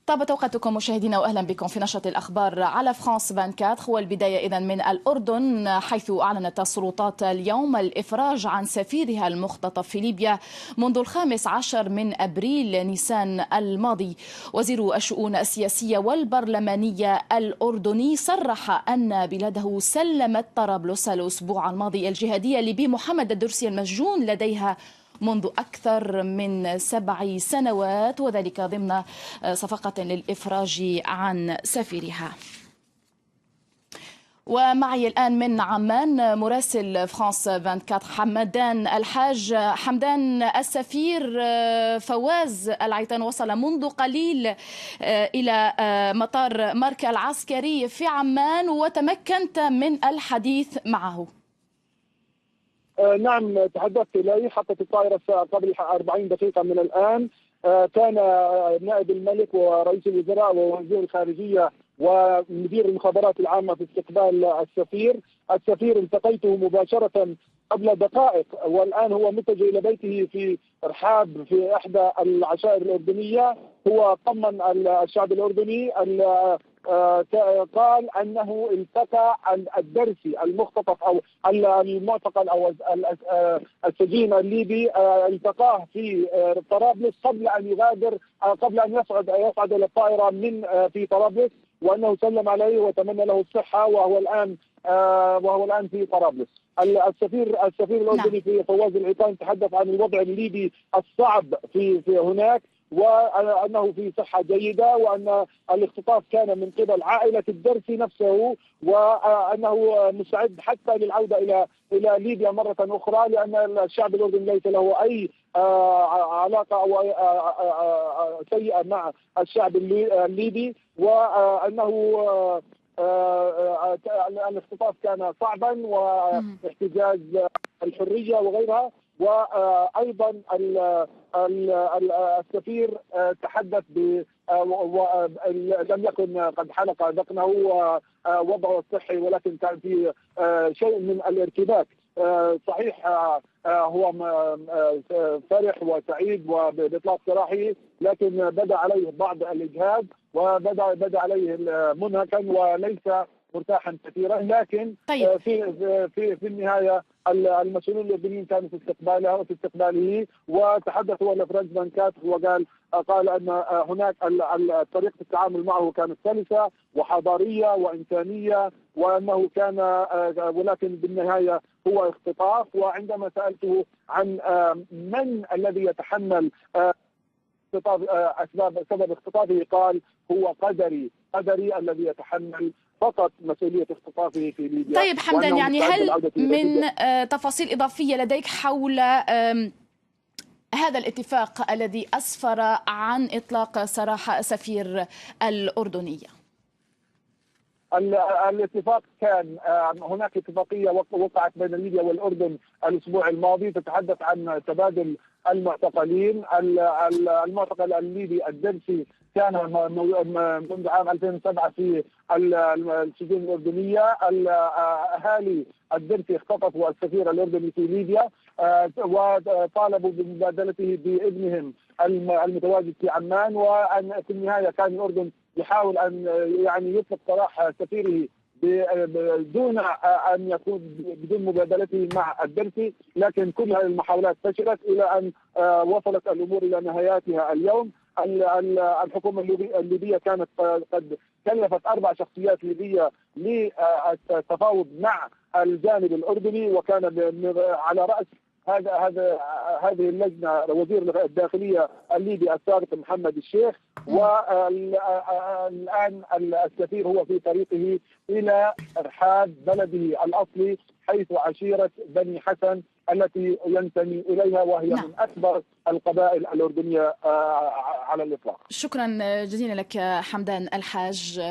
طابت أوقاتكم مشاهدينا وأهلا بكم في نشرة الأخبار على فرانس 24. والبداية إذن من الأردن، حيث أعلنت السلطات اليوم الإفراج عن سفيرها المختطف في ليبيا منذ 15 من أبريل نيسان الماضي. وزير الشؤون السياسية والبرلمانية الأردني صرح أن بلاده سلمت طرابلس الأسبوع الماضي الجهادية الليبي محمد الدرسي المسجون لديها منذ أكثر من 7 سنوات، وذلك ضمن صفقة للإفراج عن سفيرها. ومعي الآن من عمان مراسل فرانس 24 حمدان الحاج. حمدان، السفير فواز العيطان وصل منذ قليل إلى مطار ماركا العسكري في عمان، وتمكنت من الحديث معه. نعم، تحدثت إليه. حطت الطائرة قبل 40 دقيقة من الآن. كان نائب الملك ورئيس الوزراء ووزير الخارجية ومدير المخابرات العامة في استقبال السفير التقيته مباشرة قبل دقائق، والآن هو متجه إلى بيته في رحاب في إحدى العشائر الأردنية. هو طمن الشعب الأردني، قال أنه التقى الدرسي المختطف أو المعتقل أو السجين الليبي، التقاه في طرابلس قبل أن يصعد إلى الطائرة في طرابلس، وأنه سلم عليه وتمنى له الصحة، وهو الآن في طرابلس. السفير الأردني في فواز العيطان تحدث عن الوضع الليبي الصعب في هناك، وأنه في صحة جيدة، وأن الاختطاف كان من قبل عائلة الدرسي نفسه، وأنه مستعد حتى للعودة إلى ليبيا مرة أخرى، لأن الشعب الأردني ليس له أي علاقة أو سيئة مع الشعب الليبي، وأنه الاختطاف كان صعبا واحتجاز الحرية وغيرها. وأيضا السفير تحدث لم يكن قد حلق ذقنه ووضعه الصحي، ولكن كان في شيء من الارتباك. صحيح هو فرح وسعيد وبإطلاق سراحه، لكن بدا عليه بعض الإجهاد وبدا عليه منهكا وليس مرتاحا كثيرا. لكن طيب. في النهايه المسؤولين الاردنيين كانوا في استقباله، وتحدثوا لفرانس 24 وقال ان هناك طريقه التعامل معه كانت سلسه وحضاريه وانسانيه، وانه كان ولكن بالنهايه هو اختطاف. وعندما سالته عن من الذي يتحمل سبب اختطافه، قال هو قدري الذي يتحمل فقط مسؤولية اختطافه في ليبيا. طيب حمدان، يعني هل من تفاصيل إضافية لديك حول هذا الاتفاق الذي أسفر عن إطلاق سراح سفير الأردنية؟ الاتفاق كان هناك اتفاقية وقعت بين ليبيا والأردن الأسبوع الماضي تتحدث عن تبادل المعتقلين. المعتقل الليبي الدرسي كان منذ عام 2007 في السجون الأردنية. أهالي الدرسي اختطفوا السفير الأردني في ليبيا وطالبوا بمبادلته بابنهم المتواجد في عمان، وأن في النهاية كان الأردن يحاول أن يطلق سراح سفيره بدون مبادلته مع الدرسي، لكن كل هذه المحاولات فشلت إلى أن وصلت الأمور إلى نهاياتها اليوم. الحكومة الليبية كانت قد كلفت 4 شخصيات ليبية للتفاوض مع الجانب الأردني، وكان على رأس هذه اللجنة وزير الداخلية الليبي السابق محمد الشيخ. والآن السفير هو في طريقه إلى رحاب بلده الأصلي، حيث عشيرة بني حسن التي ينتمي إليها، وهي من أكبر القبائل الأردنية على الإطلاق. شكرا جزيلا لك حمدان الحاج.